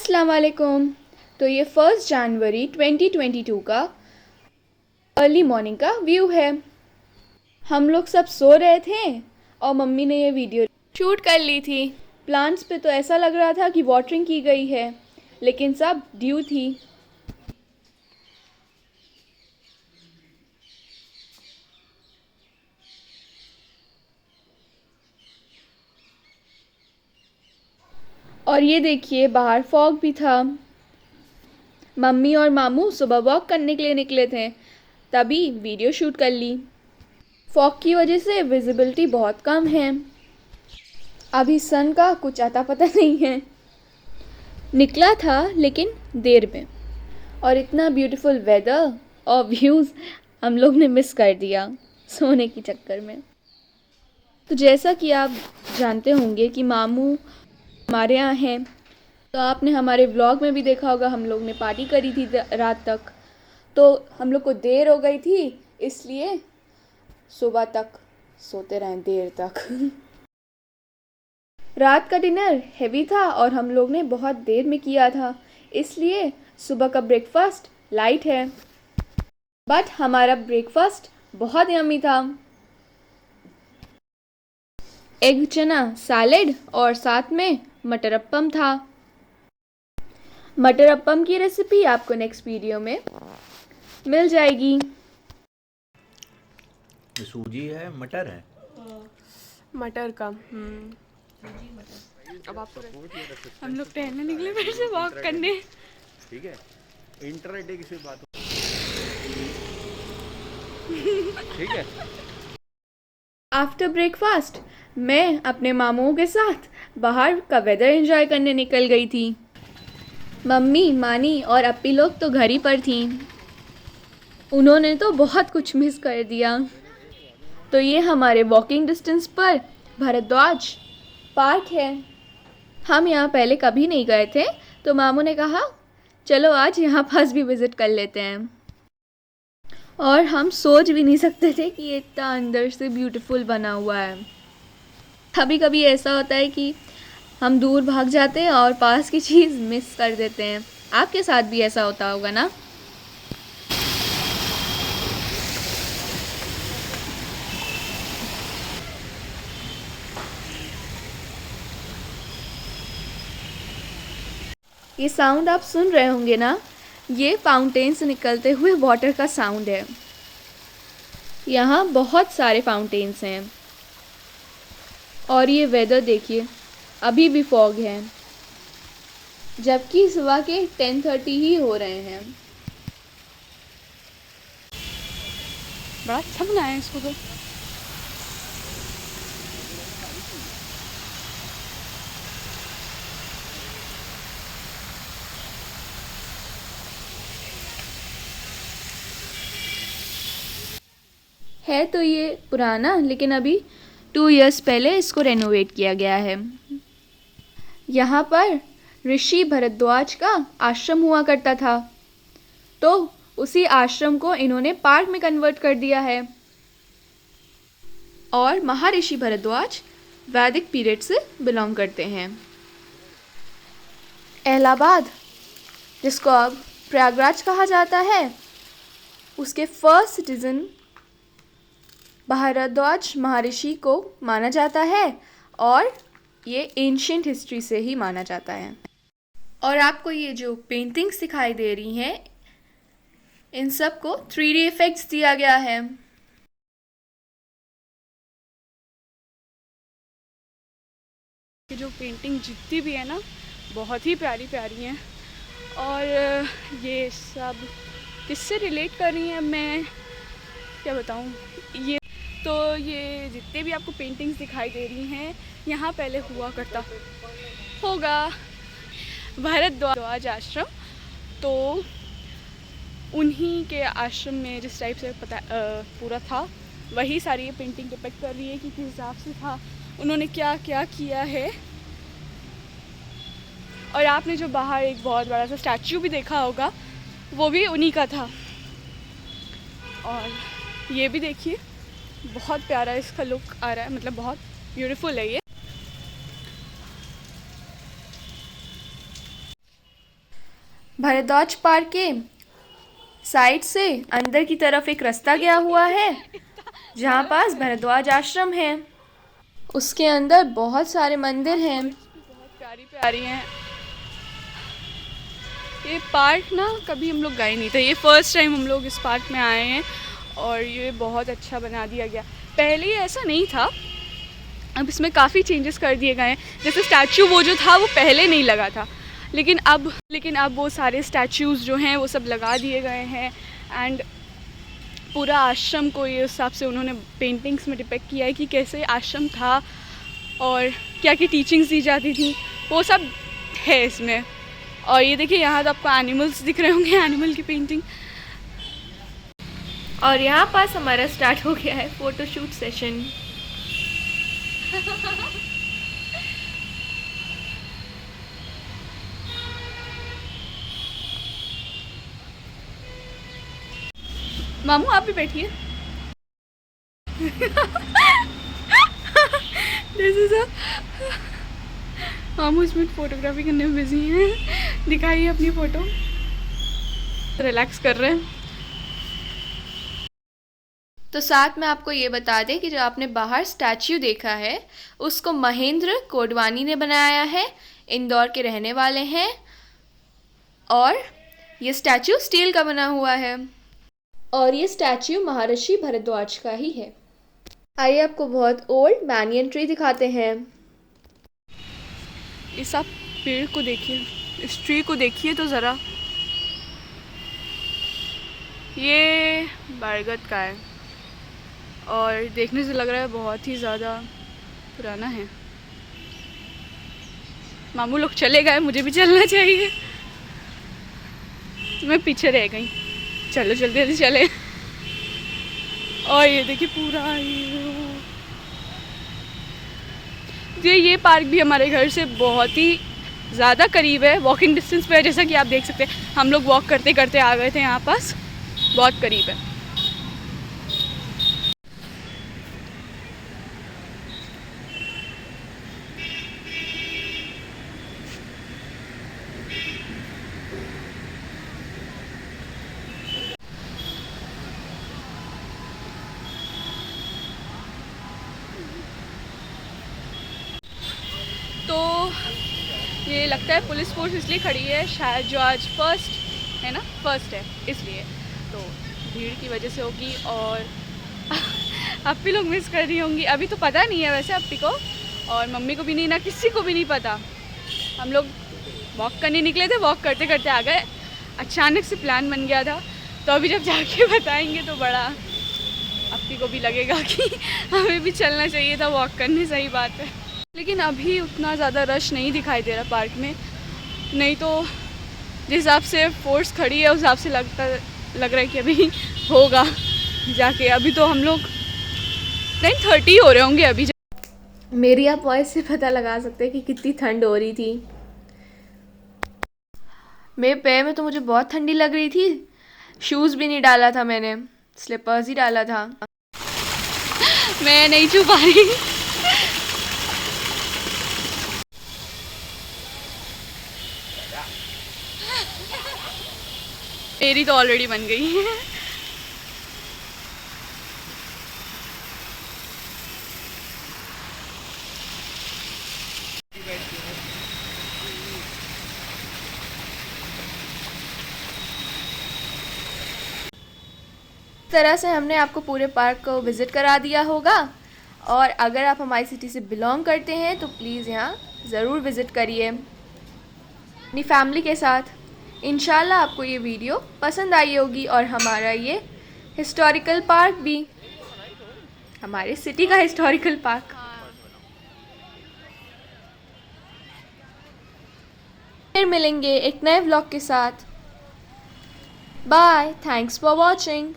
अस्सलाम वालेकुम। तो ये 1 जनवरी 2022 का अर्ली मॉर्निंग का व्यू है। हम लोग सब सो रहे थे और मम्मी ने ये वीडियो शूट कर ली थी। प्लांट्स पे तो ऐसा लग रहा था कि वाटरिंग की गई है, लेकिन सब ड्यू थी। और ये देखिए बाहर फॉग भी था। मम्मी और मामू सुबह वॉक करने के लिए निकले थे, तभी वीडियो शूट कर ली। फॉग की वजह से विजिबिलिटी बहुत कम है। अभी सन का कुछ अता पता नहीं है। निकला था लेकिन देर में, और इतना ब्यूटीफुल वेदर और व्यूज़ हम लोग ने मिस कर दिया सोने के चक्कर में। तो जैसा कि आप जानते होंगे कि मामू हमारे यहाँ हैं, तो आपने हमारे व्लॉग में भी देखा होगा हम लोग ने पार्टी करी थी रात तक। तो हम लोग को देर हो गई थी, इसलिए सुबह तक सोते रहे देर तक। रात का डिनर हेवी था और हम लोग ने बहुत देर में किया था, इसलिए सुबह का ब्रेकफास्ट लाइट है। बट हमारा ब्रेकफास्ट बहुत यम्मी था। एग चना सैलेड और साथ में मटर अप्पम था। मटर अप्पम की रेसिपी आपको नेक्स्ट वीडियो में मिल जाएगी। सूजी है, मटर है, मटर का। अब आप हम लोग टहलने निकले फिर से वॉक करने। ठीक है। इंटरनेट की सिर्फ बात ठीक है। आफ्टर ब्रेकफास्ट मैं अपने मामूओं के साथ बाहर का वेदर एंजॉय करने निकल गई थी। मम्मी, मानी और अप्पी लोग तो घर ही पर थी। उन्होंने तो बहुत कुछ मिस कर दिया। तो ये हमारे वॉकिंग डिस्टेंस पर भारद्वाज पार्क है। हम यहाँ पहले कभी नहीं गए थे, तो मामू ने कहा चलो आज यहाँ पास भी विज़िट कर लेते हैं। और हम सोच भी नहीं सकते थे कि ये इतना अंदर से ब्यूटीफुल बना हुआ है। कभी कभी ऐसा होता है कि हम दूर भाग जाते हैं और पास की चीज़ मिस कर देते हैं। आपके साथ भी ऐसा होता होगा ना? ये साउंड आप सुन रहे होंगे ना, ये फाउंटेन से निकलते हुए वाटर का साउंड है। यहाँ बहुत सारे फाउंटेन्स हैं। और ये वेदर देखिए, अभी भी फॉग है, जबकि सुबह के 10:30 ही हो रहे हैं। बड़ा अच्छा बनाया है इसको तो। है तो ये पुराना, लेकिन अभी 2 इयर्स पहले इसको रेनोवेट किया गया है। यहाँ पर ऋषि भरद्वाज का आश्रम हुआ करता था, तो उसी आश्रम को इन्होंने पार्क में कन्वर्ट कर दिया है। और महर्षि भरद्वाज वैदिक पीरियड से बिलोंग करते हैं। इलाहाबाद, जिसको अब प्रयागराज कहा जाता है, उसके फर्स्ट सिटीजन भारद्वाज महर्षि को माना जाता है, और ये एंशिएंट हिस्ट्री से ही माना जाता है। और आपको ये जो पेंटिंग्स दिखाई दे रही हैं, इन सब को 3D इफेक्ट्स दिया गया है। ये जो पेंटिंग जितनी भी है ना, बहुत ही प्यारी प्यारी हैं। और ये सब किससे रिलेट कर रही हैं मैं क्या बताऊँ। ये जितने भी आपको पेंटिंग्स दिखाई दे रही हैं, यहाँ पहले हुआ करता होगा भारद्वाज आश्रम। तो उन्हीं के आश्रम में जिस टाइप से पूरा था, वही सारी ये पेंटिंग डिपिक्ट कर रही है कि किस हिसाब से था, उन्होंने क्या क्या किया है। और आपने जो बाहर एक बहुत बड़ा सा स्टैचू भी देखा होगा, वो भी उन्हीं का था। और ये भी देखिए, बहुत प्यारा इसका लुक आ रहा है, मतलब बहुत ब्यूटीफुल है ये। भरद्वाज पार्क के साइड से अंदर की तरफ एक रास्ता गया हुआ है जहाँ पास भरद्वाज आश्रम है। उसके अंदर बहुत सारे मंदिर हैं। बहुत प्यारी प्यारी हैं। ये पार्क ना कभी हम लोग गए नहीं थे, ये फर्स्ट टाइम हम लोग इस पार्क में आए हैं और ये बहुत अच्छा बना दिया गया। पहले ये ऐसा नहीं था, अब इसमें काफ़ी चेंजेस कर दिए गए हैं। जैसे स्टैचू वो जो था वो पहले नहीं लगा था, लेकिन अब वो सारे स्टैचूज़ जो हैं वो सब लगा दिए गए हैं। एंड पूरा आश्रम को ये हिसाब से उन्होंने पेंटिंग्स में डिपेक्ट किया है कि कैसे आश्रम था और क्या क्या टीचिंग्स दी जाती थी, वो सब है इसमें। और ये देखिए यहाँ तो आपको एनिमल्स दिख रहे होंगे, एनिमल की पेंटिंग। और यहाँ पास हमारा स्टार्ट हो गया है फ़ोटोशूट सेशन। मामू आप भी बैठिए। दिस इज मामू इसमें फोटोग्राफी करने में बिजी हैं। दिखाइए अपनी फ़ोटो। रिलैक्स कर रहे हैं। तो साथ में आपको ये बता दें कि जो आपने बाहर स्टैच्यू देखा है उसको महेंद्र कोडवानी ने बनाया है, इंदौर के रहने वाले हैं। और ये स्टैच्यू स्टील का बना हुआ है और ये स्टैच्यू महर्षि भरद्वाज का ही है। आइए आपको बहुत ओल्ड बैनियन ट्री दिखाते हैं। इस आप पेड़ को देखिए, इस ट्री को देखिए तो ज़रा, ये बरगद का है और देखने से लग रहा है बहुत ही ज़्यादा पुराना है। मामू लोग चले गए, मुझे भी चलना चाहिए, मैं पीछे रह गई। चलो जल्दी जल्दी चले। और ये देखिए पूरा ये पार्क भी हमारे घर से बहुत ही ज़्यादा करीब है, वॉकिंग डिस्टेंस पे है। जैसा कि आप देख सकते हैं, हम लोग वॉक करते करते आ गए थे यहाँ पास, बहुत करीब है। तो ये लगता है पुलिस फोर्स इसलिए खड़ी है शायद, जो आज फर्स्ट है ना, फर्स्ट है इसलिए, तो भीड़ की वजह से होगी। और अप्पी लोग मिस कर रही होंगी। अभी तो पता नहीं है वैसे अप्पी को, और मम्मी को भी नहीं, ना किसी को भी नहीं पता। हम लोग वॉक करने निकले थे, वॉक करते करते आ गए, अचानक से प्लान बन गया था। तो अभी जब जाके बताएंगे तो बड़ा अप्पी को भी लगेगा कि हमें भी चलना चाहिए था वॉक करने। सही बात है, लेकिन अभी उतना ज़्यादा रश नहीं दिखाई दे रहा पार्क में। नहीं तो जिस हिसाब से फोर्स खड़ी है उस हिसाब से लग रहा है कि अभी होगा जाके। अभी तो हम लोग 9:30 हो रहे होंगे अभी। मेरी आप वॉइस से पता लगा सकते हैं कि कितनी ठंड हो रही थी। मेरे पैर में तो मुझे बहुत ठंडी लग रही थी। शूज़ भी नहीं डाला था मैंने, स्लीपर्स ही डाला था। मैं नहीं छू पा रही। मेरी तो ऑलरेडी बन गई है। इस तरह से हमने आपको पूरे पार्क को विज़िट करा दिया होगा। और अगर आप हमारी सिटी से बिलोंग करते हैं तो प्लीज़ यहाँ ज़रूर विज़िट करिए अपनी फैमिली के साथ। इंशाल्लाह आपको ये वीडियो पसंद आई होगी और हमारा ये हिस्टोरिकल पार्क भी, हमारे सिटी का हिस्टोरिकल पार्क। फिर मिलेंगे एक नए व्लॉग के साथ। Bye, thanks for watching.